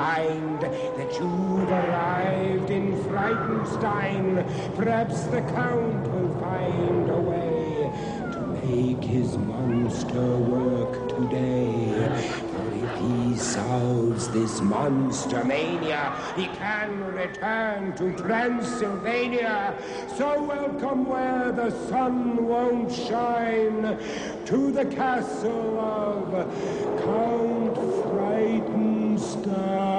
find that you've arrived in Frightenstein. Perhaps the Count will find a way to make his monster work today. For if he solves this monster mania, he can return to Transylvania. So welcome where the sun won't shine, to the castle of Count Frightenstein.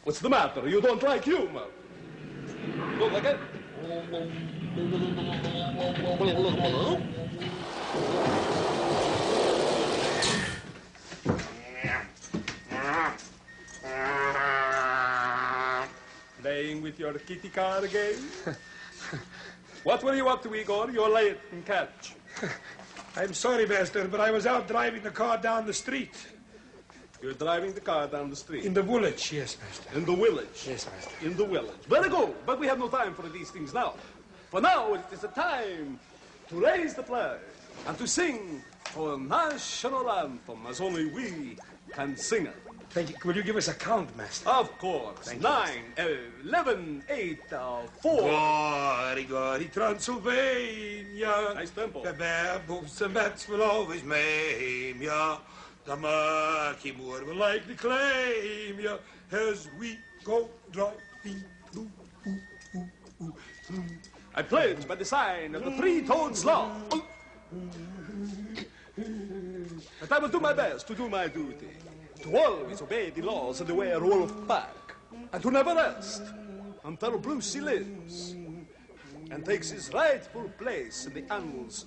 What's the matter? You don't like humor? Look like it. Playing with your kitty car again? What were you up to, Igor? You're late in catch. I'm sorry, Master, but I was out driving the car down the street. You're driving the car down the street? In the village, yes, Master. In the village? Yes, Master. In the village. Very good, but we have no time for these things now. For now, it is the time to raise the flag and to sing our national anthem as only we can sing it. Thank you. Will you give us a count, Master? Of course. Thank 9, 11, 8, 4. Gori, Transylvania. Nice tempo. The baboes and bats will always maim ya. The murky moor will likely claim ya as we go driving through. I pledge by the sign of the three-toed sloth that I will do my best to do my duty, to always obey the laws of the werewolf pack, and to never rest until Brucey lives and takes his rightful place in the annals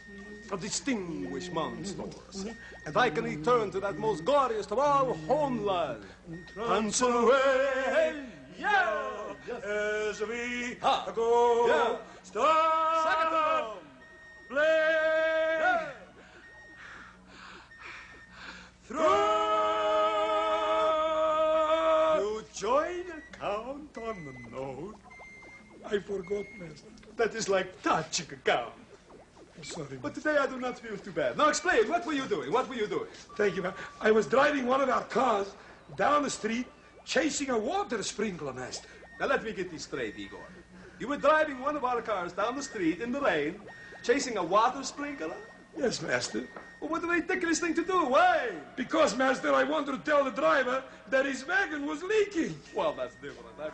of distinguished monsters, and I can return to that most glorious of all homeland, Transylvania. As we Ha. go, Yeah. start, play, Yeah. throw. You join a count on the note. I forgot, Master. That is like touching a cow. Sorry. But today I do not feel too bad. Now explain, what were you doing? What were you doing? Thank you, man. I was driving one of our cars down the street, chasing a water sprinkler, Master. Now let me get this straight, Igor. You were driving one of our cars down the street in the rain, chasing a water sprinkler? Yes, Master. Well, what a ridiculous thing to do. Why? Because, Master, I wanted to tell the driver that his wagon was leaking. Well, that's different. I mean.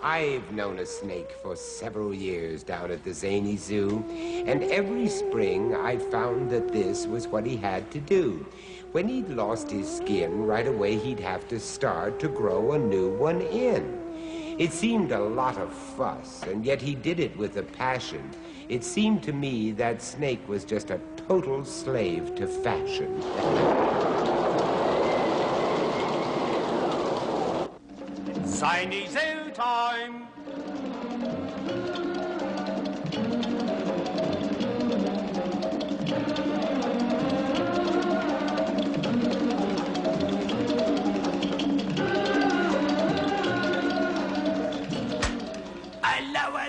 I've known a snake for several years down at the Zany Zoo, and every spring I found that this was what he had to do. When he'd lost his skin, right away he'd have to start to grow a new one in. It seemed a lot of fuss, and yet he did it with a passion. It seemed to me that snake was just a total slave to fashion. Zany Zoo time!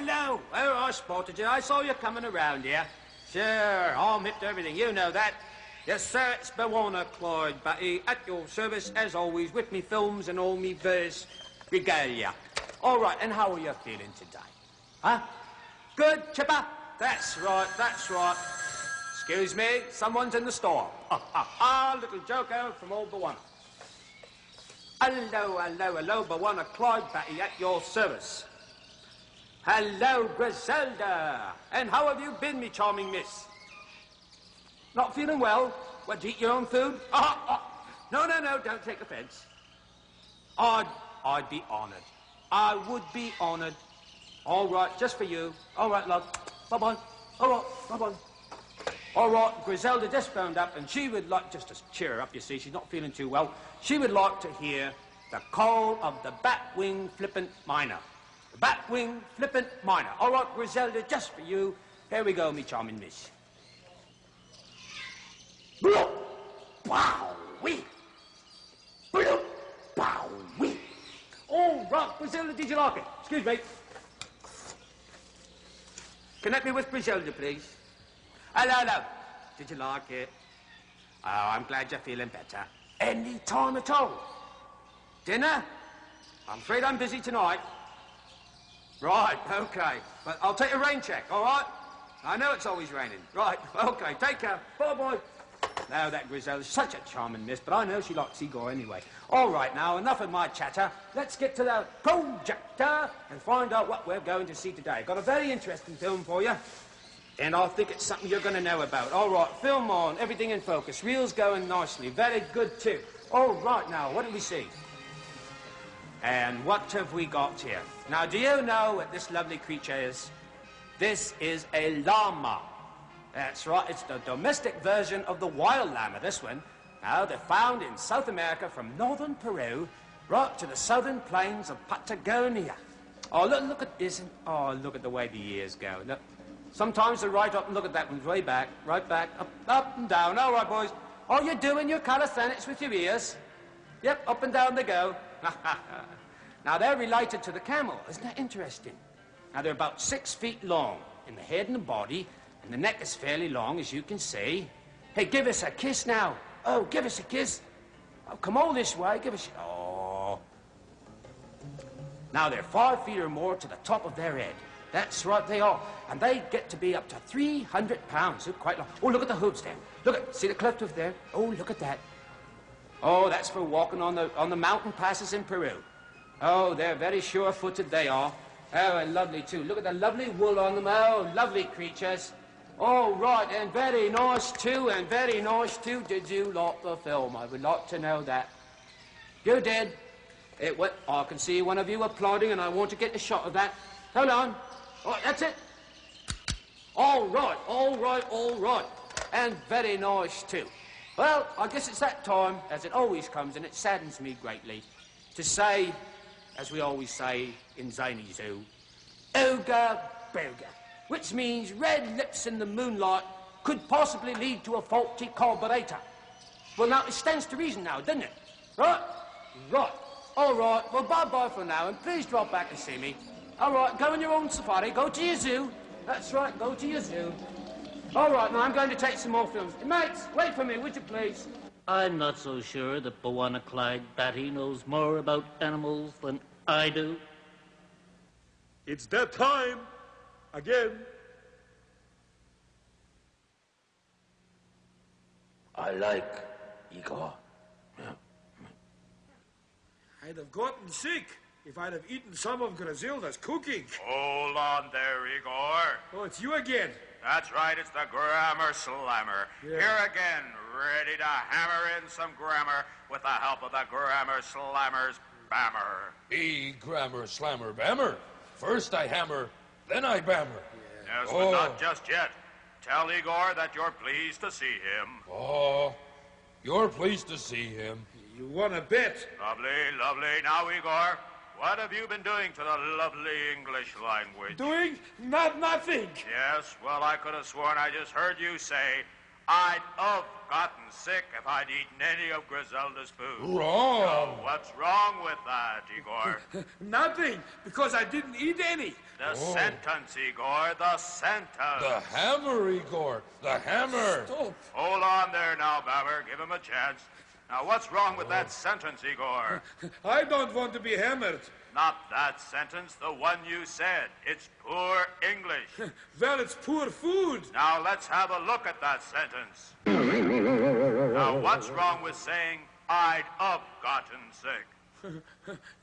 Hello. Oh, I spotted you. I saw you coming around here. Sure, I'm hip to everything. You know that. Yes, sir, it's Bewana Clyde, Batty, at your service, as always, with me films and all me verse regalia. All right, and how are you feeling today? Huh? Good, chipper? That's right, that's right. Excuse me, someone's in the store. Ha, ha, ha, little joker from old Bewana. Hello, hello, hello, Bawana Clyde Batty at your service. Hello, Griselda. And how have you been, me charming miss? Not feeling well? What, to eat your own food? No, don't take offence. I'd be honoured. I would be honoured. All right, just for you. All right, love. Bye-bye. All right, bye-bye. All right, Griselda just phoned up, and she would like, just to cheer her up, you see, she's not feeling too well, she would like to hear the call of the bat-wing flippant miner. The bat-wing flippant miner. All right, Griselda, just for you. Here we go, me charming miss. Bloop, pow, wee. Bloop, pow, wee. All right, Griselda, did you like it? Excuse me. Connect me with Griselda, please. Hello. Did you like it? Oh, I'm glad you're feeling better. Any time at all. Dinner? I'm afraid I'm busy tonight. Right, okay. But I'll take a rain check, all right? I know it's always raining. Right, okay, take care. Bye-bye. Now, that Griselda's such a charming miss, but I know she likes Igor anyway. All right, now, enough of my chatter. Let's get to the projector and find out what we're going to see today. Got a very interesting film for you, and I think it's something you're going to know about. All right, film on, everything in focus. Reels going nicely. Very good, too. All right, now, what do we see? And what have we got here? Now, do you know what this lovely creature is? This is a llama. That's right, it's the domestic version of the wild llama, this one. Now, they're found in South America from northern Peru right to the southern plains of Patagonia. Oh, look at this. Oh, look at the way the ears go. Look. Sometimes they're right up, and look at that one, way back, right back, up and down. All right, boys. Oh, you're doing your calisthenics with your ears. Yep, up and down they go. Now, they're related to the camel. Isn't that interesting? Now, they're about 6 feet long in the head and the body, and the neck is fairly long, as you can see. Hey, give us a kiss now. Oh, give us a kiss. Oh, come all this way. Give us... Oh. Now, they're 5 feet or more to the top of their head. That's right, they are. And they get to be up to 300 pounds. They're quite long. Oh, look at the hooves there. Look at... See the cleft hoof there? Oh, look at that. Oh, that's for walking on the mountain passes in Peru. Oh, they're very sure-footed, they are. Oh, and lovely, too. Look at the lovely wool on them. Oh, lovely creatures. Oh, right, and very nice, too, and very nice, too. Did you like the film? I would like to know that. You did. I can see one of you applauding, and I want to get a shot of that. Hold on. All right, that's it. All right. And very nice, too. Well, I guess it's that time, as it always comes, and it saddens me greatly, to say, as we always say in Zany Zoo, Ooga Booga, which means red lips in the moonlight could possibly lead to a faulty carburetor. Well, now, it stands to reason now, doesn't it? Right? Right. All right, well, bye-bye for now, and please drop back and see me. All right, go on your own safari, go to your zoo. That's right, go to your zoo. All right, now I'm going to take some more films. Mates, wait for me, would you please? I'm not so sure that Bawana Clyde Batty knows more about animals than I do. It's that time again. I like Igor. I'd have gotten sick if I'd have eaten some of Griselda's cooking. Hold on there, Igor. Oh, it's you again. That's right, it's the grammar slammer. Yeah. Here again, ready to hammer in some grammar with the help of the grammar slammer's bammer. Hey, grammar slammer bammer. First I hammer, then I bammer. Yes, but not just yet. Tell Igor that you're pleased to see him. Oh, you're pleased to see him. You want to bet? Lovely. Now, Igor, what have you been doing to the lovely English language? Doing? Nothing. Yes, well, I could have sworn I just heard you say, I'd have gotten sick if I'd eaten any of Griselda's food. Wrong. So what's wrong with that, Igor? Nothing, because I didn't eat any. The sentence, Igor, the sentence. The hammer, Igor. The hammer. Stop. Hold on there now, Bammer. Give him a chance. Now, what's wrong with that sentence, Igor? I don't want to be hammered. Not that sentence, the one you said. It's poor English. Well, it's poor food. Now, let's have a look at that sentence. Now, what's wrong with saying, I'd have gotten sick?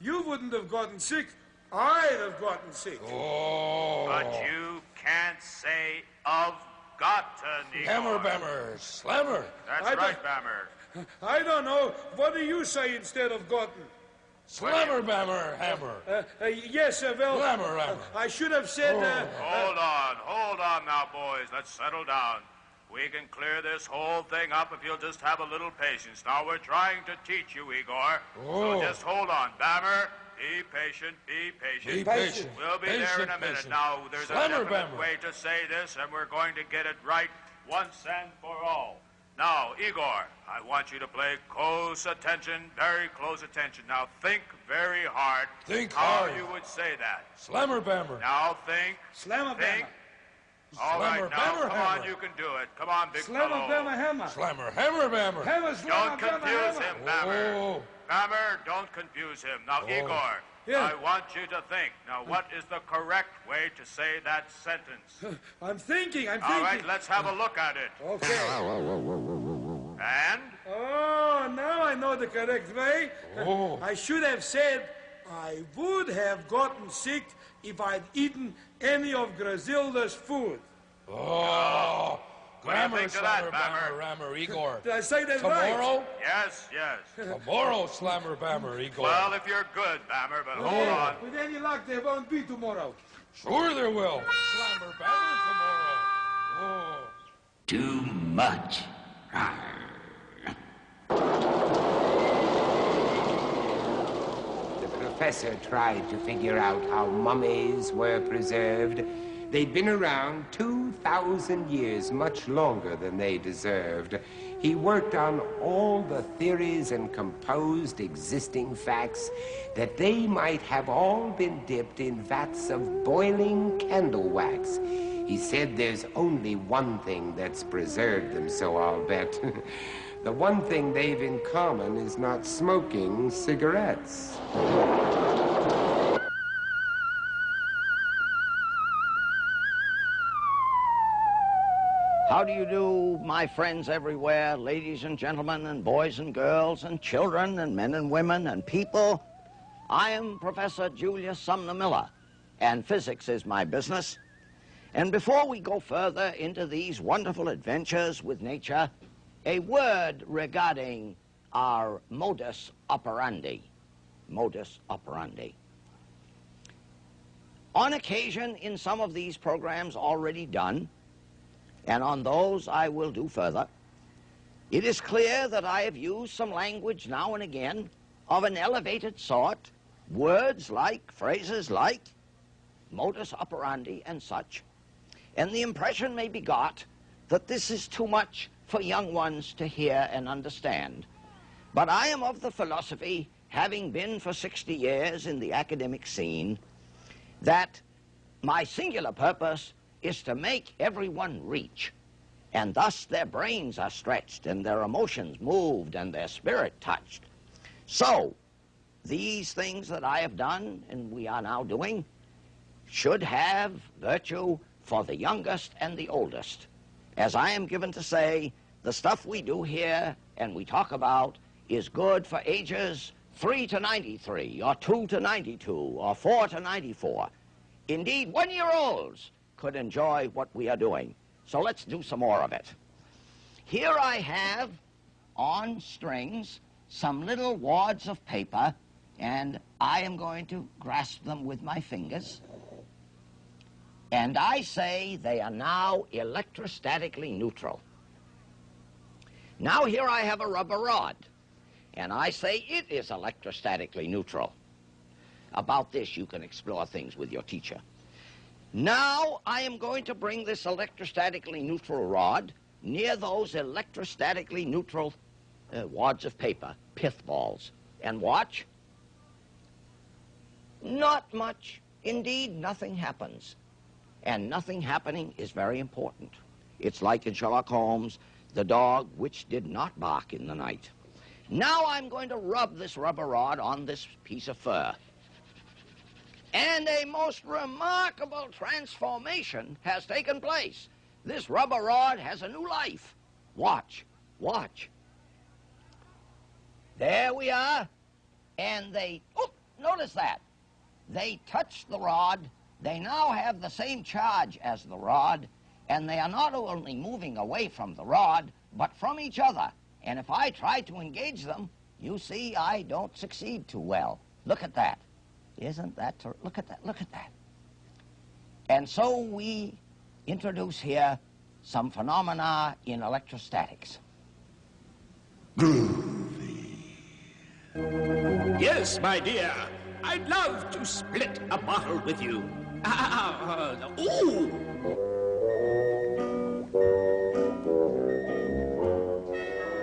You wouldn't have gotten sick. I'd have gotten sick. Oh. But you can't say of gotten, Igor. Hammer, bammer, slammer. That's right, Bammer. I don't know. What do you say instead of gotten? Slammer, bammer, hammer. Yes, well... Slammer, hammer. I should have said... Hold on now, boys. Let's settle down. We can clear this whole thing up if you'll just have a little patience. Now, we're trying to teach you, Igor. So just hold on. Bammer, be patient, be patient. Be patient. We'll be there in a minute. Patient. Now, there's Slammer, a definite bammer. way to say this, and we're going to get it right once and for all. Now, Igor, I want you to pay close attention, very close attention. Now, think very hard. Think how hard. you would say that. Slammer, bammer. Now, think. Slammer, Think. bammer. All right, Slammer, now, bammer, come hammer. on, you can do it. Come on, big Slammer, fellow. bammer, hammer. Slammer, hammer, bammer. Hammer, slammer, Don't confuse bammer, him, hammer. Bammer. Oh. Bammer, don't confuse him. Now, Igor, Yeah. I want you to think. Now, what is the correct way to say that sentence? I'm thinking. All right, let's have a look at it. Okay. And? Oh, now I know the correct way. Oh. I should have said, I would have gotten sick if I'd eaten any of Griselda's food. Oh. What do you Grammar, think of slammer, that, Bammer? bammer, rammer, Igor. Did I say that right? Tomorrow? Yes. Tomorrow, slammer, bammer, Igor. Well, if you're good, Bammer, but hold on. With any luck, there won't be tomorrow. Sure there will. Slammer, bammer tomorrow. Oh. Too much. The professor tried to figure out how mummies were preserved. They'd been around 2,000 years, much longer than they deserved. He worked on all the theories and composed existing facts that they might have all been dipped in vats of boiling candle wax. He said there's only one thing that's preserved them, so I'll bet. The one thing they've in common is not smoking cigarettes. How do you do, my friends everywhere, ladies and gentlemen, and boys and girls, and children, and men and women, and people? I am Professor Julius Sumner Miller, and physics is my business. And before we go further into these wonderful adventures with nature, a word regarding our modus operandi. Modus operandi. On occasion, in some of these programs already done, and on those I will do further, it is clear that I have used some language now and again of an elevated sort, words like, phrases like, modus operandi and such, and the impression may be got that this is too much for young ones to hear and understand. But I am of the philosophy, having been for 60 years in the academic scene, that my singular purpose is to make everyone reach, and thus their brains are stretched and their emotions moved and their spirit touched. So, these things that I have done and we are now doing should have virtue for the youngest and the oldest. As I am given to say, the stuff we do here and we talk about is good for ages 3 to 93, or 2 to 92, or 4 to 94. Indeed, 1-year-olds could enjoy what we are doing. So let's do some more of it. Here I have, on strings, some little wads of paper, and I am going to grasp them with my fingers. And I say they are now electrostatically neutral. Now here I have a rubber rod, and I say it is electrostatically neutral. About this you can explore things with your teacher. Now I am going to bring this electrostatically neutral rod near those electrostatically neutral wads of paper, pith balls, and watch. Not much. Indeed, nothing happens. And nothing happening is very important. It's like in Sherlock Holmes, the dog which did not bark in the night. Now I'm going to rub this rubber rod on this piece of fur. And a most remarkable transformation has taken place. This rubber rod has a new life. Watch, watch. There we are. and they, notice that. They touch the rod. They now have the same charge as the rod, and they are not only moving away from the rod, but from each other. And if I try to engage them, you see I don't succeed too well. Look at that. Isn't that, look at that, look at that. And so we introduce here some phenomena in electrostatics. Yes, my dear. I'd love to split a bottle with you. Ooh!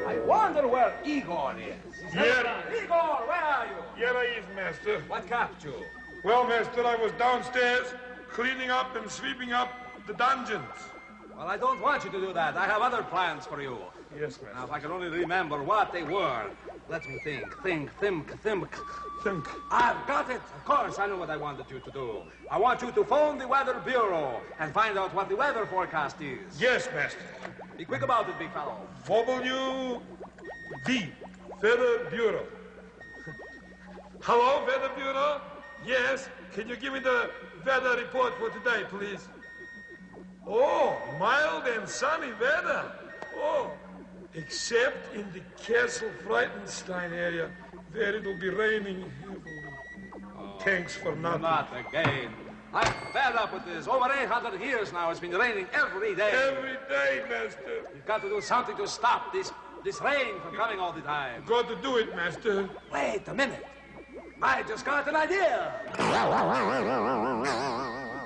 I wonder where Igor is. Here. Igor, where are you? Here I is, master. What kept you? Well, master, I was downstairs cleaning up and sweeping up the dungeons. Well, I don't want you to do that. I have other plans for you. Yes, master. Now, if I can only remember what they were. Let me think. Think. I've got it. Of course, I know what I wanted you to do. I want you to phone the Weather Bureau and find out what the weather forecast is. Yes, master. Be quick about it, big fellow. WD, Weather Bureau. Hello, Weather Bureau? Yes, can you give me the weather report for today, please? Oh, mild and sunny weather. Oh, except in the Castle Frightenstein area, where it'll be raining heavily. Thanks for nothing. Not again. I'm fed up with this. Over 800 years now, it's been raining every day. Every day, master. You've got to do something to stop this rain from coming all the time. Got to do it, master. Wait a minute. I just got an idea.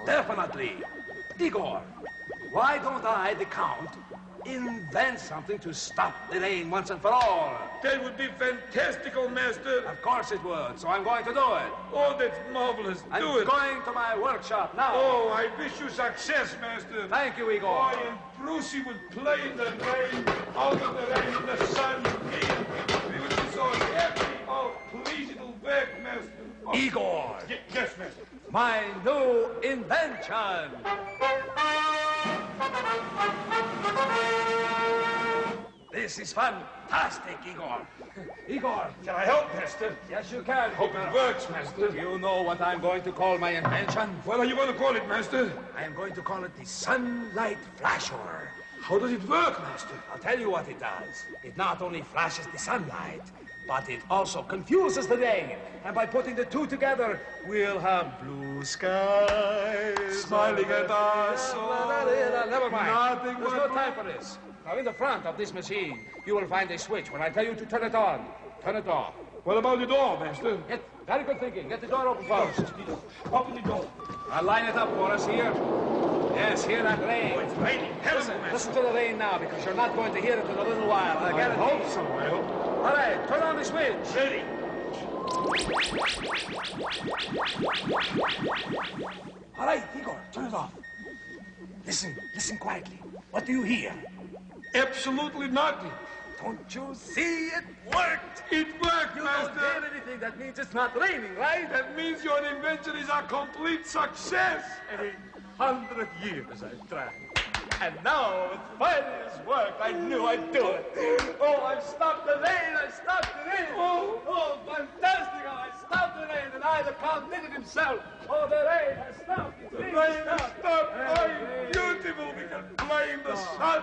Definitely. Igor, why don't I, the Count, invent something to stop the rain once and for all? That would be fantastical, master. Of course it would, so I'm going to do it. Oh, that's marvelous. I'm Do it. going to my workshop now. Oh, I wish you success, master. Thank you, Igor. Oh, and Brucey would play in the rain, out of the rain, in the sun. We would be so happy. Oh, please, it'll work, master. Oh. Igor. Yes, master. My new invention. This is fantastic, Igor. Igor. Can I help, master? Yes, you can. Hope it works, master. Do you know what I'm going to call my invention? What are you going to call it, master? I am going to call it the sunlight flasher. How does it work, master? I'll tell you what it does. It not only flashes the sunlight, but it also confuses the rain. And by putting the two together, we'll have blue skies. Smiling at us. Never mind. Nothing There's but no time for this. Now, in the front of this machine, you will find a switch. When I tell you to turn it on, turn it off. What about the door, master? Very good thinking. Get the door open first. Open the door. I'll line it up for us here. Yes, hear that rain. Oh, it's raining. Listen to the rain now, because you're not going to hear it in a little while. I hope so. I hope. All right, turn on the switch. Ready. All right, Igor, turn it off. Listen quietly. What do you hear? Absolutely nothing. Don't you see it worked? It worked, You master. don't hear anything. That means it's not raining, right? That means your invention is a complete success. 100 years I've tried. And now it finally has worked. I knew I'd do it. Oh, I've stopped the rain. I stopped the rain. Oh, fantastic. I stopped the rain. And I, the Count, did it himself. Oh, the rain has stopped. The rain has stopped. Oh, beautiful. We can play in the sun.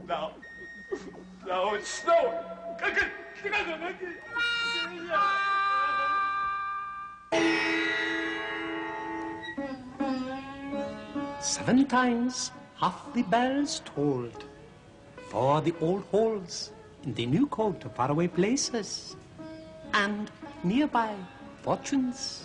But now it's snowing. 7 times half the bells tolled for the old halls in the new coat of faraway places and nearby fortunes.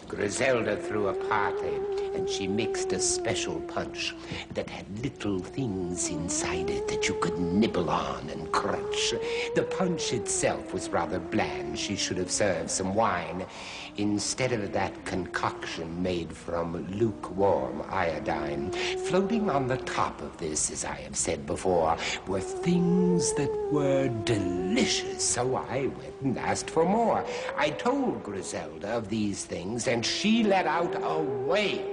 Griselda threw a party. and she mixed a special punch that had little things inside it that you could nibble on and crunch. The punch itself was rather bland. She should have served some wine instead of that concoction made from lukewarm iodine. Floating on the top of this, as I have said before, were things that were delicious, so I went and asked for more. I told Griselda of these things, and she let out a wail.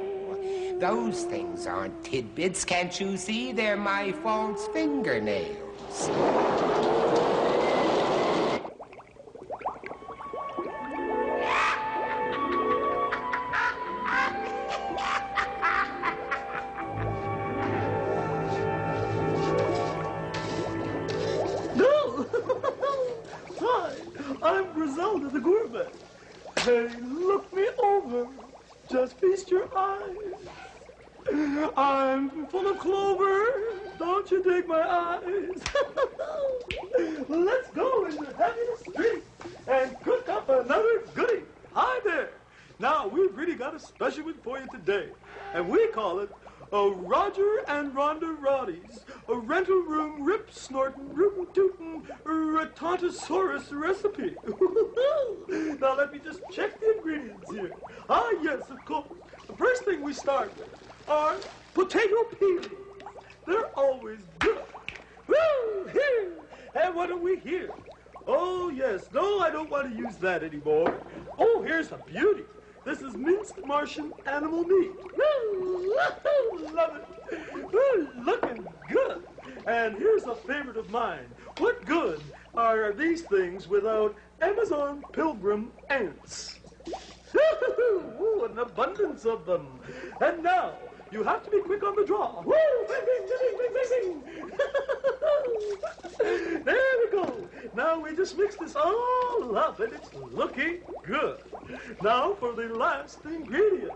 Those things aren't tidbits, can't you see? They're my false fingernails. I'm Griselda the gourmet. Hey, look me over. Just feast your eyes. I'm full of clover. Don't you dig my eyes? Let's go in the heaviest street and cook up another goodie. Hi there. Now, we've really got a special one for you today, and we call it a Roger and Rhonda Roddy's, a rental room rip-snorting, rootin'-tootin' Ratontosaurus recipe. Now let me just check the ingredients here. Ah, yes, of course. The first thing we start with are potato peelings. They're always good. Woo! Here! And what do we hear? Oh, yes. No, I don't want to use that anymore. Oh, here's a beauty. This is minced Martian animal meat. Woo! Love it. Woo! Looking good. And here's a favorite of mine. What good are these things without Amazon pilgrim ants? Ooh, an abundance of them. And now, you have to be quick on the draw. Woo! Bing, bing, bing, bing, bing, bing. There we go. Now we just mix this all up, and it's looking good. Now for the last ingredient.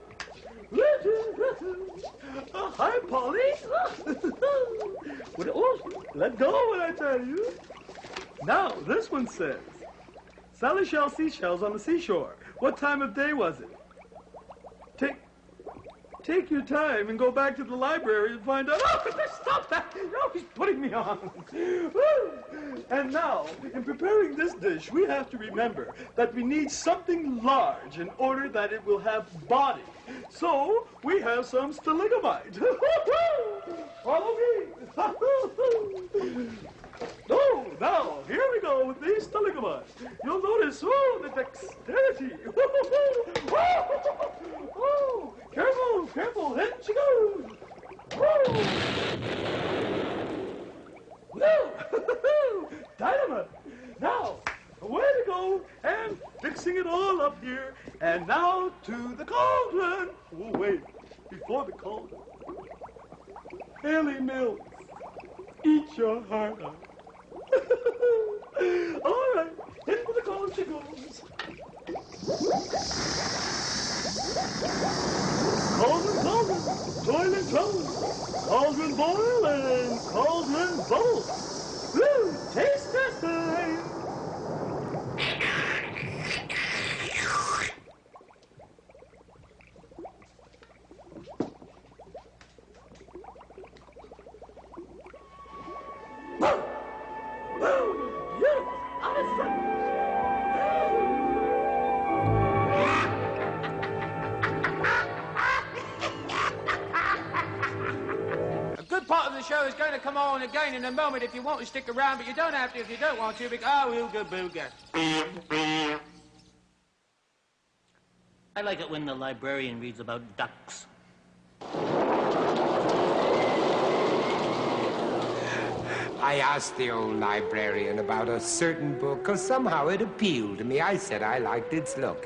Hi, Polly. Let go when I tell you. Now, this one says, Sally shell seashells on the seashore. What time of day was it? Take your time and go back to the library and find out. Oh, stop that! No, he's putting me on. And now, in preparing this dish, we have to remember that we need something large in order that it will have body. So, we have some stalagmite. Follow me. Oh, now, here we go with these stalagmites. You'll notice, the dexterity. Oh, careful, careful, in she goes. Woo! Dynamite. Now, away to go, and fixing it all up here. And now to the cauldron. Oh, wait, before the cauldron. Haley Mills, eat your heart out. All right, in for the cauldron she goes. Cauldron, cauldron, toilet trouble. Cauldron boil and cauldron bubble. Woo, taste test time. Show is going to come on again in a moment if you want to stick around, but you don't have to if you don't want to, because ooga booga. I like it when the librarian reads about ducks. I asked the old librarian about a certain book, because somehow it appealed to me. I said I liked its look.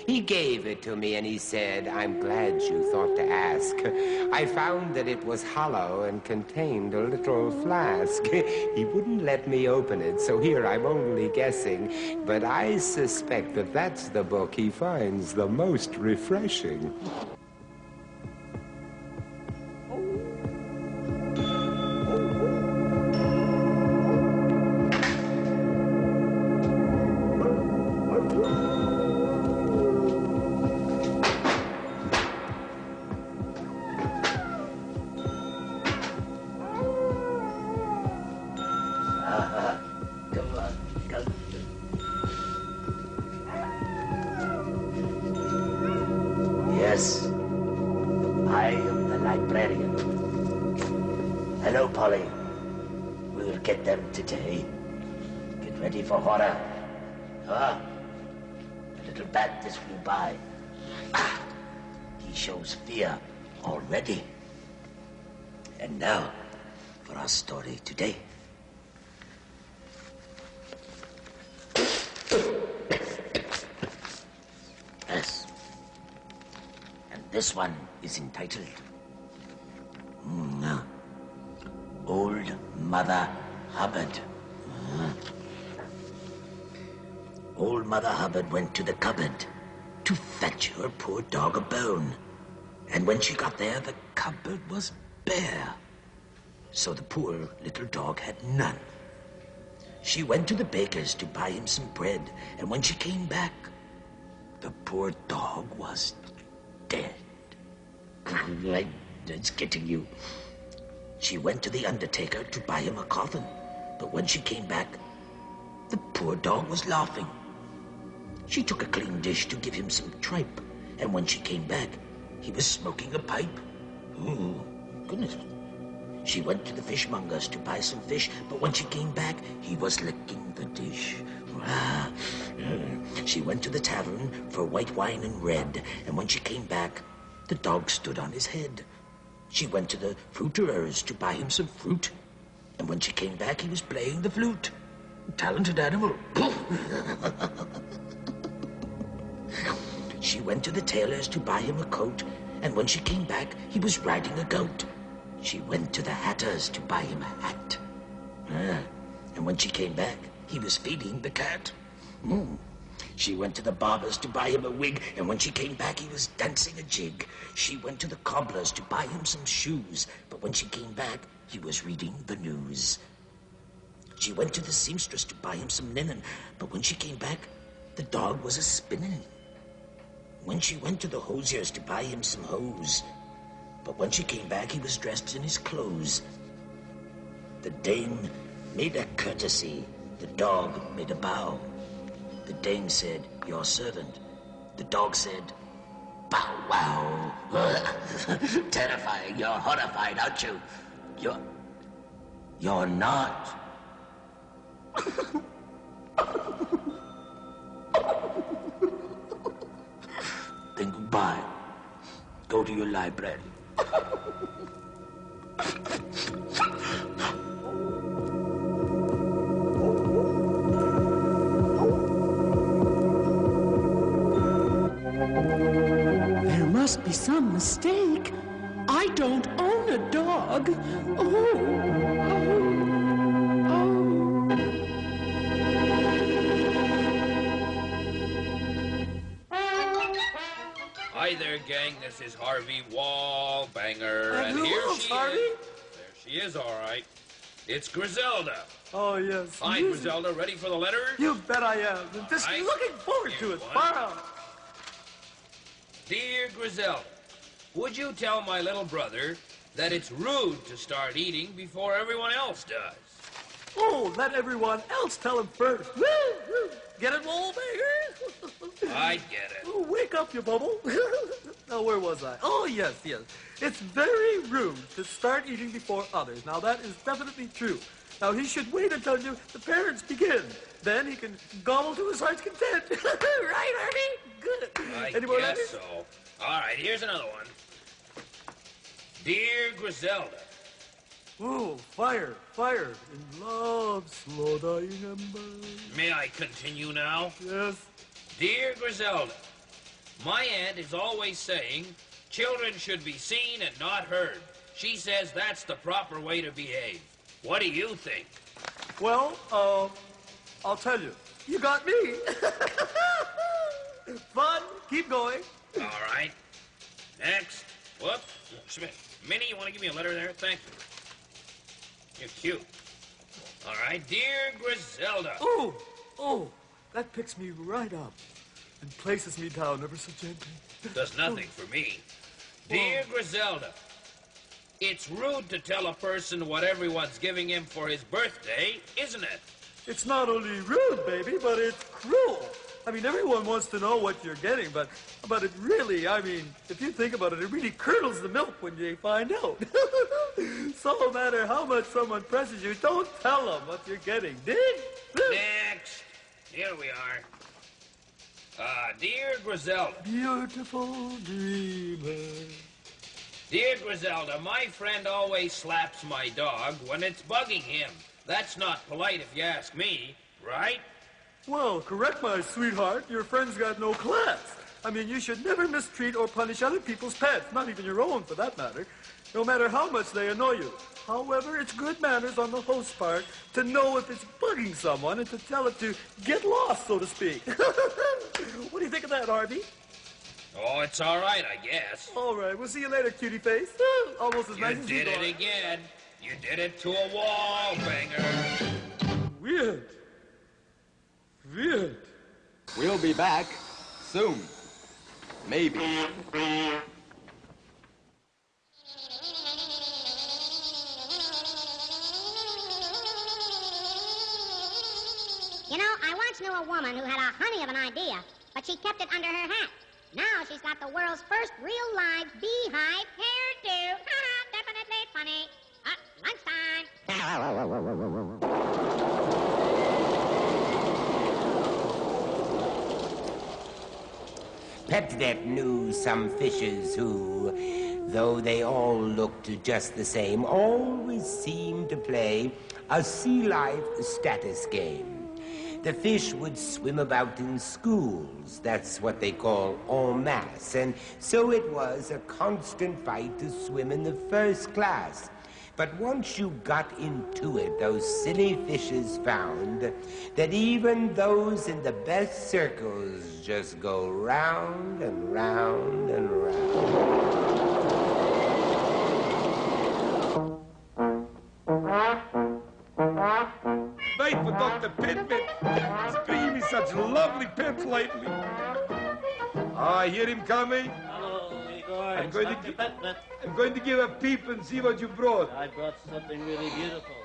He gave it to me and he said, I'm glad you thought to ask. I found that it was hollow and contained a little flask. He wouldn't let me open it, so here I'm only guessing. But I suspect that that's the book he finds the most refreshing. Yes, I am the librarian. Hello, Polly. We'll get them today. Get ready for horror. Ah, a little bat just flew by. Ah, he shows fear already. And now, for our story today. Yes. And this one is entitled Old Mother Hubbard. Old Mother Hubbard went to the cupboard to fetch her poor dog a bone. And when she got there, the cupboard was bare. So the poor little dog had none. She went to the baker's to buy him some bread, and when she came back, the poor dog was dead. It's getting you. She went to the undertaker to buy him a coffin, but when she came back, the poor dog was laughing. She took a clean dish to give him some tripe, and when she came back, he was smoking a pipe. Oh, goodness. She went to the fishmonger's to buy some fish, but when she came back, he was licking the dish. She went to the tavern for white wine and red, and when she came back, the dog stood on his head. She went to the fruiterer's to buy him some fruit, and when she came back, he was playing the flute. Talented animal. She went to the tailor's to buy him a coat, and when she came back, he was riding a goat. She went to the hatter's to buy him a hat. And when she came back, he was feeding the cat. She went to the barber's to buy him a wig, and when she came back, he was dancing a jig. She went to the cobbler's to buy him some shoes, but when she came back, he was reading the news. She went to the seamstress to buy him some linen, but when she came back, the dog was a-spinning. When she went to the hosier's to buy him some hose, but when she came back, he was dressed in his clothes. The dame made a courtesy. The dog made a bow. The dame said, "Your servant." The dog said, "Bow wow." Terrifying. You're horrified, aren't you? You're not. Then goodbye. Go to your library. There must be some mistake. I don't own a dog. Hi there, gang. This is Harvey Wallbanger, and who here else, she Harvey? is. There she is, all right. It's Griselda. Oh, yes. Hi, Griselda. Ready for the letter? You bet I am. Just right. looking forward to it. Far out. Dear Griselda, would you tell my little brother that it's rude to start eating before everyone else does? Oh, let everyone else tell him first. Woo, woo. Get it, Wallbanger? I get it. Oh, wake up, you bubble. Now, where was I? Oh, yes. It's very rude to start eating before others. Now, that is definitely true. Now, he should wait until the parents begin. Then he can gobble to his heart's content. Right, Harvey? Good. I Any more guess letters? so. All right, here's another one. Dear Griselda. Oh, fire. In love, slow dying embers. May I continue now? Yes. Dear Griselda, my aunt is always saying children should be seen and not heard. She says that's the proper way to behave. What do you think? Well, I'll tell you. You got me. Fun. Keep going. All right. Next. Whoops. Smith. Minnie, you want to give me a letter there? Thank you. You're cute. All right. Dear Griselda. Oh, that picks me right up and places me down ever so gently. Does nothing for me. Dear Griselda, it's rude to tell a person what everyone's giving him for his birthday, isn't it? It's not only rude, baby, but it's cruel. I mean, everyone wants to know what you're getting, but it really, I mean, if you think about it, it really curdles the milk when they find out. So no matter how much someone presses you, don't tell them what you're getting. Dig? Next. Here we are. Dear Griselda. Beautiful dreamer. Dear Griselda, my friend always slaps my dog when it's bugging him. That's not polite if you ask me, right? Well, correct my sweetheart. Your friend's got no class. I mean, you should never mistreat or punish other people's pets, not even your own for that matter, no matter how much they annoy you. However, it's good manners on the host's part to know if it's bugging someone and to tell it to get lost, so to speak. What do you think of that, Harvey? Oh, it's all right, I guess. All right, we'll see you later, cutie face. Almost as nice as You you did it again. You did it to a wall, banger. Weird. Weird. We'll be back soon. Maybe. You know, I once knew a woman who had a honey of an idea, but she kept it under her hat. Now she's got the world's first real live beehive hairdo. Definitely funny. Lunchtime. Petnep knew some fishes who, though they all looked just the same, always seemed to play a sea life status game. The fish would swim about in schools. That's what they call en masse. And so it was a constant fight to swim in the first class. But once you got into it, those silly fishes found that even those in the best circles just go round and round and round. Wait for Dr. Pittman. He's bringing me such lovely pets lately. I hear him coming. Hello, Igor. I'm going to give a peep and see what you brought. I brought something really beautiful.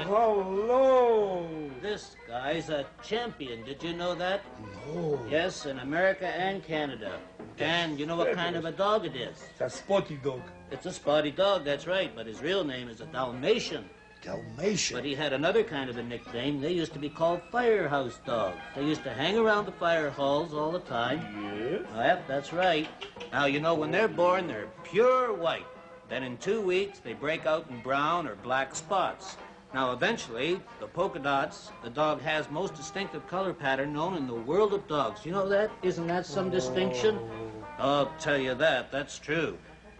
Hello. This guy's a champion. Did you know that? No. Yes, in America and Canada. And you know what kind of a dog it is? It's a spotty dog. It's a spotty dog, that's right. But his real name is a Dalmatian. Dalmatian? But he had another kind of a nickname. They used to be called firehouse dogs. They used to hang around the fire halls all the time. Yes? Yep, that's right. Now, you know, when they're born, they're pure white. Then in 2 weeks, they break out in brown or black spots. Now, eventually, the polka dots, the dog has most distinctive color pattern known in the world of dogs. You know that? Isn't that some distinction? I'll tell you that. That's true.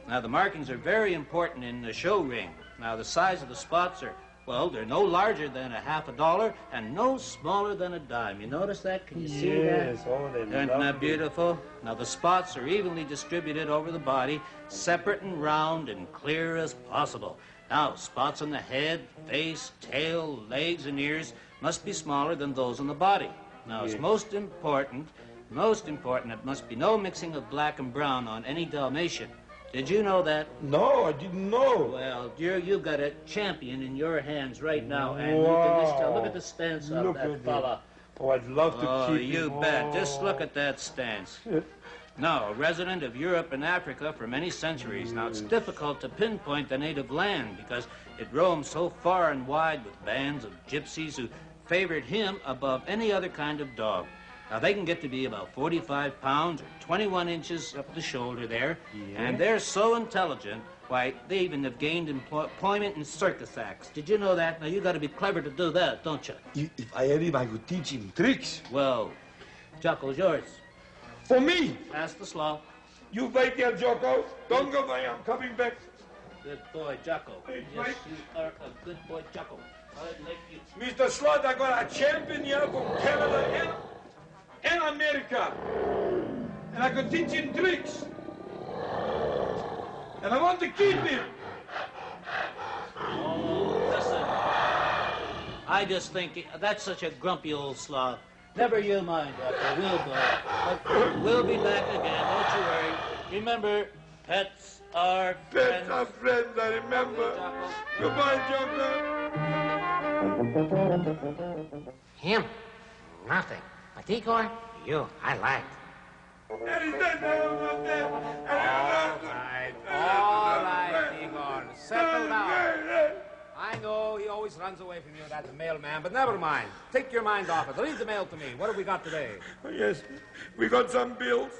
Now, the markings are very important in the show ring. Now, the size of the spots are, well, they're no larger than $50 and no smaller than a dime. You notice that? Can you see that? Yes, oh, they're Isn't that beautiful? Now, the spots are evenly distributed over the body, separate and round and clear as possible. Now, spots on the head, face, tail, legs, and ears must be smaller than those on the body. Now, it's most important, it must be no mixing of black and brown on any Dalmatian. Did you know that? No, I didn't know. Well, dear, you've got a champion in your hands right now, and you can just tell. Look at the stance of that fella. Oh, I'd love to keep him. You bet. Just look at that stance. Now, a resident of Europe and Africa for many centuries. Now, it's difficult to pinpoint the native land because it roams so far and wide with bands of gypsies who favored him above any other kind of dog. Now, they can get to be about 45 pounds or 21 inches up the shoulder there, and they're so intelligent, why, they even have gained employment in circus acts. Did you know that? Now, you got to be clever to do that, don't you? If I had him, I could teach him tricks. Well, Jocko's yours. For me? Pass the slaw. You wait there, Jocko. Don't go away, I'm coming back. Good boy, Jocko. Yes, you are a good boy, Jocko. I'd like you. Mr. Slot, I got a champion here from Canada and America. And I could teach him tricks. And I want to keep him. Oh, listen. I just think that's such a grumpy old slob. Never you mind, Jocko. We'll be back again. Don't you worry. Remember, pets are friends. Pets are friends, I remember. Goodbye, Jocko. Him? Nothing. But Igor, you, I liked. All right, Igor, settle down. I know he always runs away from you, that mailman, but never mind. Take your mind off it. Read the mail to me. What have we got today? Yes, we got some bills.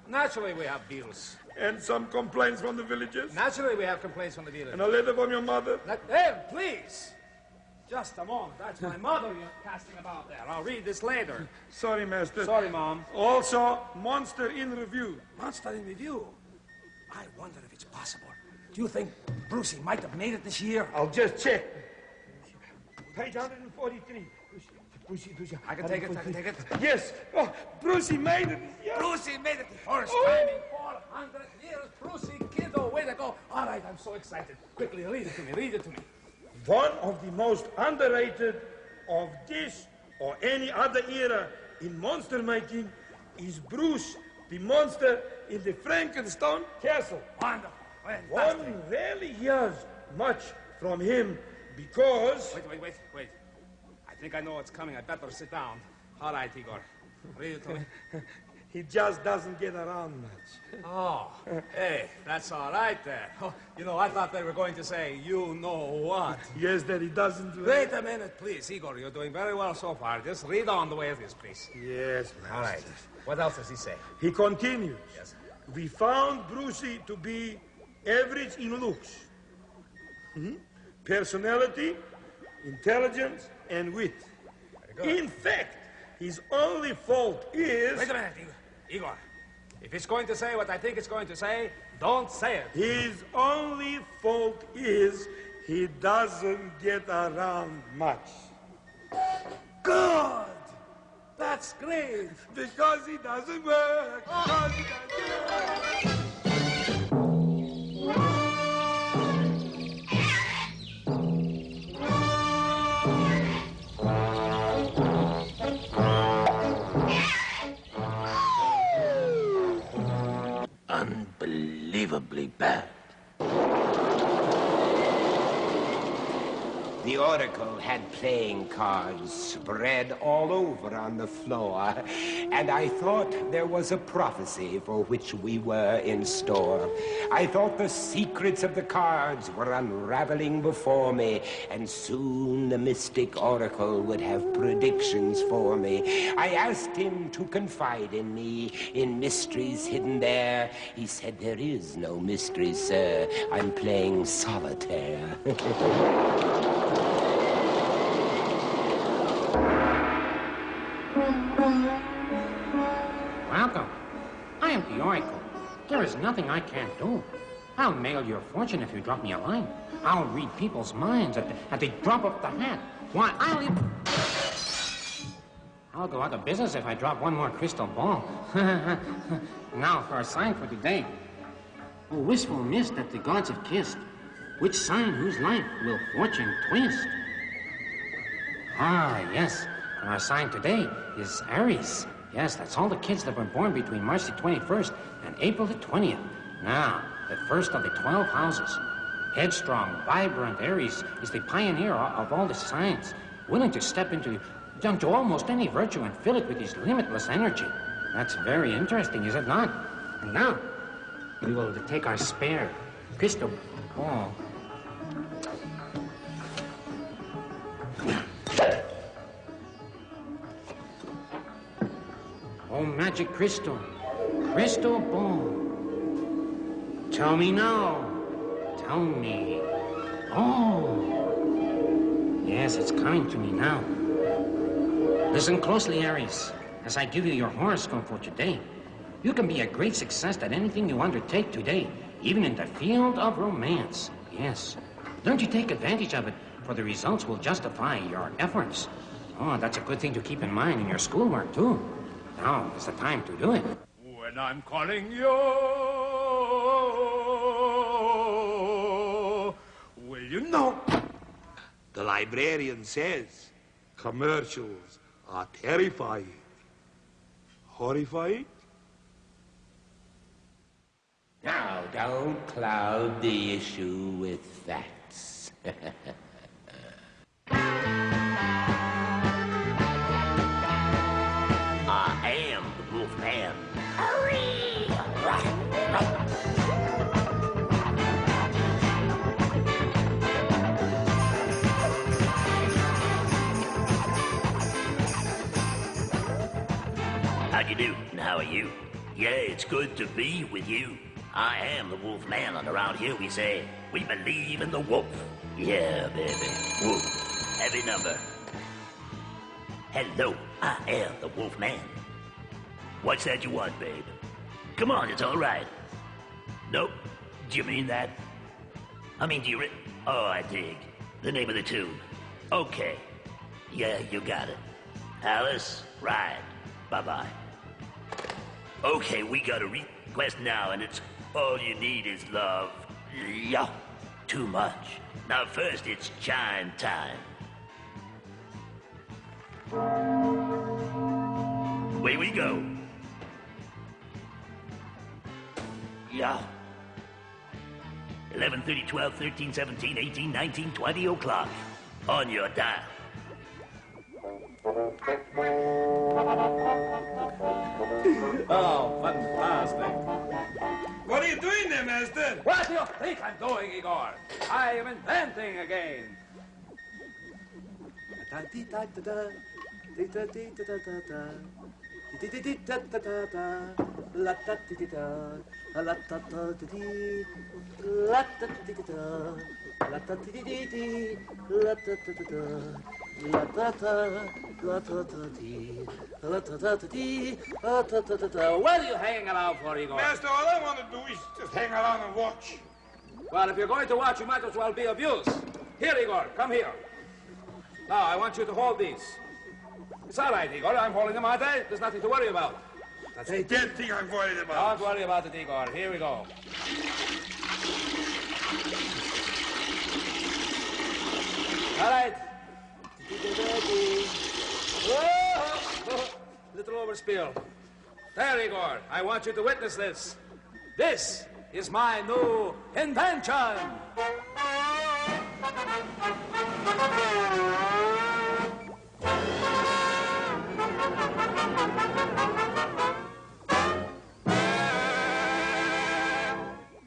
Naturally, we have bills. And some complaints from the villagers. Naturally, we have complaints from the villagers. And a letter from your mother. There, please. Just a moment. That's my mother you're casting about there. I'll read this later. Sorry, Master. Sorry, Mom. Also, Monster in Review. Monster in Review? I wonder if it's possible. Do you think Brucey might have made it this year? I'll just check. Page 143. Brucey. I can take it. Yes. Oh, Brucey made it. Yes. Brucey made it the first time in 400 years. Brucey, kiddo, way to go. All right, I'm so excited. Quickly, read it to me. One of the most underrated of this or any other era in monster making is Bruce, the monster in the Frankenstein castle. Wonderful. One rarely hears much from him because... Wait. I think I know what's coming. I better sit down. All right, Igor. Read it to me. He just doesn't get around much. Oh, hey, that's all right there. Oh, you know, I thought they were going to say, you know what. Yes, that he doesn't... Wait a minute, please, Igor. You're doing very well so far. Just read on the way it is, please. Yes, Master. All right. What else does he say? He continues. Yes. We found Brucey to be average in looks, personality, intelligence, and wit. In fact, his only fault is... Wait a minute, Igor. If it's going to say what I think it's going to say, don't say it. His only fault is he doesn't get around much. Good! That's great! Because he doesn't work. Because he doesn't work. Unbelievably bad. The oracle had playing cards spread all over on the floor, and I thought there was a prophecy for which we were in store. I thought the secrets of the cards were unraveling before me, and soon the mystic oracle would have predictions for me. I asked him to confide in me, in mysteries hidden there. He said, there is no mystery, sir. I'm playing solitaire. Welcome. I am the Oracle. There is nothing I can't do. I'll mail your fortune if you drop me a line. I'll read people's minds at the drop of the hat. Why, I'll go out of business if I drop one more crystal ball. Now for a sign for today. Oh, wistful mist that the gods have kissed. Which sign whose life will fortune twist? Ah, yes. And our sign today is Aries. Yes, that's all the kids that were born between March the 21st and April the 20th. Now, the first of the 12 houses. Headstrong, vibrant Aries is the pioneer of all the signs, willing to step into almost any virtue and fill it with his limitless energy. That's very interesting, is it not? And now, we will take our spare crystal ball. Oh, magic crystal ball. Tell me now. Tell me. Oh. Yes, it's coming to me now. Listen closely, Aries, as I give you your horoscope for today. You can be a great success at anything you undertake today, even in the field of romance. Yes. Don't you take advantage of it, for the results will justify your efforts. Oh, that's a good thing to keep in mind in your schoolwork, too. Now is the time to do it. When I'm calling you, will you know? The librarian says commercials are terrifying. Horrifying? Now, don't cloud the issue with facts. How do you do, and how are you? Yeah, it's good to be with you. I am the Wolfman, and around here we say, we believe in the wolf. Yeah, baby. Wolf. Heavy number. Hello, I am the Wolfman. What's that you want, babe? Come on, it's all right. Nope. Do you mean that? I mean, do you Oh, I dig. The name of the tune. Okay. Yeah, you got it. Alice, ride. Bye-bye. Okay, we got a request now, and it's all you need is love. Yeah, too much. Now first, it's chime time. Away we go. Yeah. 11, 30, 12, 13, 17, 18, 19, 20 o'clock. On your dial. Oh, fantastic. What are you doing there, Master? What do you think I'm doing, Igor? I am inventing again. What are you hanging around for, Igor? Master, all I want to do is just hang around and watch. Well, if you're going to watch, you might as well be of use. Here, Igor, come here. Now, I want you to hold these. It's all right, Igor. I'm holding them, aren't I? There's nothing to worry about. That's a dead thing I'm worried about. Don't worry about it, Igor. Here we go. All right. Little overspill. There, Igor. I want you to witness this. This is my new invention.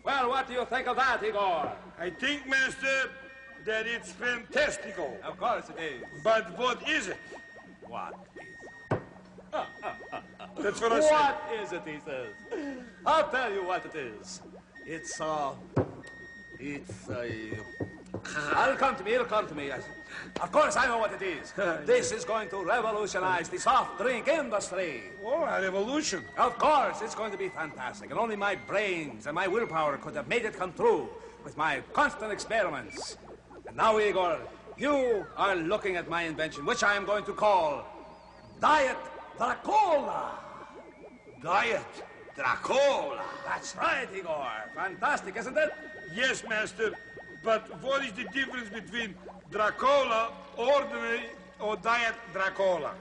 Well, what do you think of that, Igor? I think, Master, that it's fantastical. Of course it is. But what is it? What is it? That's what I said. What is it, he says? I'll tell you what it is. It's a... It'll come to me, it'll come to me. Of course, I know what it is. This is going to revolutionize the soft drink industry. Oh, a revolution. Of course, it's going to be fantastic. And only my brains and my willpower could have made it come true with my constant experiments. And now, Igor, you are looking at my invention, which I am going to call Diet Dracola. Diet Dracola. That's right, Igor. Fantastic, isn't it? Yes, Master. But what is the difference between Dracola, ordinary, or Diet Dracola?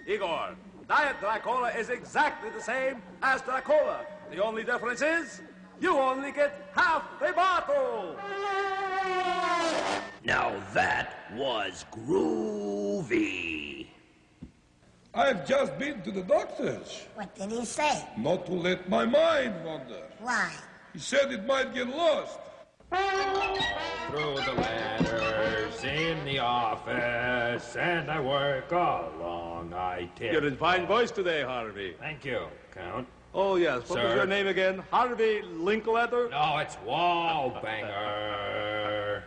Igor, Diet Dracola is exactly the same as Dracola. The only difference is you only get half a bottle. Now that was groovy. I've just been to the doctor's. What did he say? Not to let my mind wander. Why? He said it might get lost. Through the letters in the office, and I work along, I tip. You're in fine voice today, Harvey. Thank you, Count. Oh, yes. What was your name again? Harvey Linkletter? No, it's Wallbanger.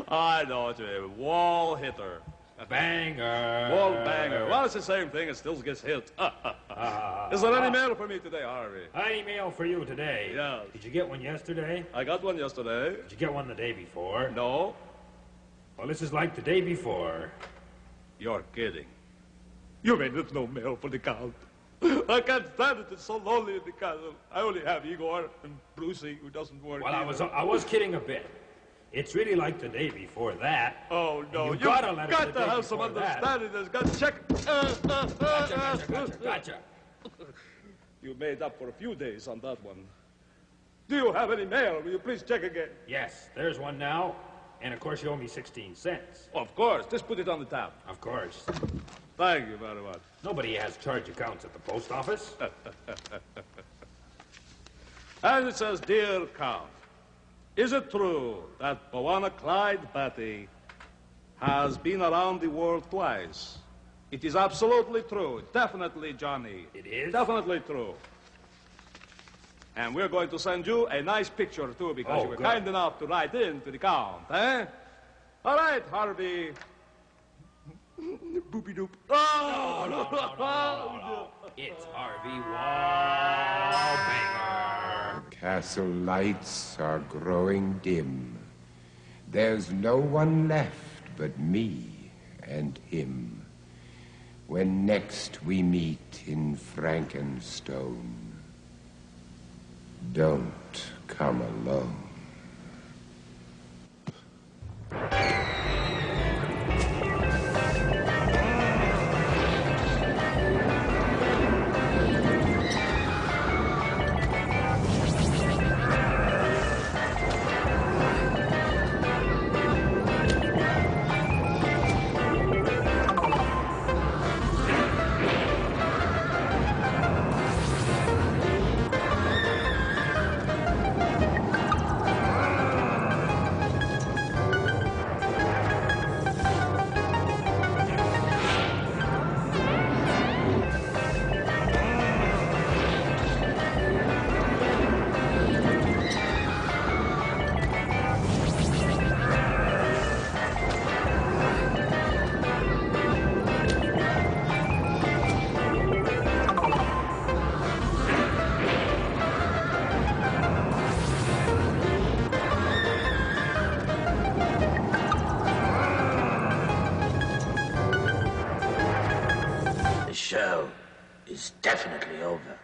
I know what you mean. Wall hitter. Banger. Wall banger. Well, it's the same thing. It still gets hit. Is there any mail for me today, Harvey? Any mail for you today? Yes. Did you get one yesterday? I got one yesterday. Did you get one the day before? No. Well, this is like the day before. You're kidding. You mean there's no mail for the Count? I can't stand it. It's so lonely in the castle. I only have Igor and Brucey, who doesn't work. Well, I was kidding a bit. It's really like the day before that. Oh, no. You've got to have some understanding. There's got to check. Gotcha. You made up for a few days on that one. Do you have any mail? Will you please check again? Yes, there's one now. And, of course, you owe me 16 cents. Of course. Just put it on the tab. Of course. Thank you very much. Nobody has charge accounts at the post office. And it says, Dear Count, is it true that Bwana Clyde Batty has been around the world twice? It is absolutely true. Definitely, Johnny. It is? Definitely true. And we're going to send you a nice picture, too, because you were kind enough to write in to the Count, eh? All right, Harvey. Boopy-doop. Oh, No. It's Harvey Wallbanger. Castle lights are growing dim. There's no one left but me and him. When next we meet in Frankenstone, don't come alone. The show is definitely over.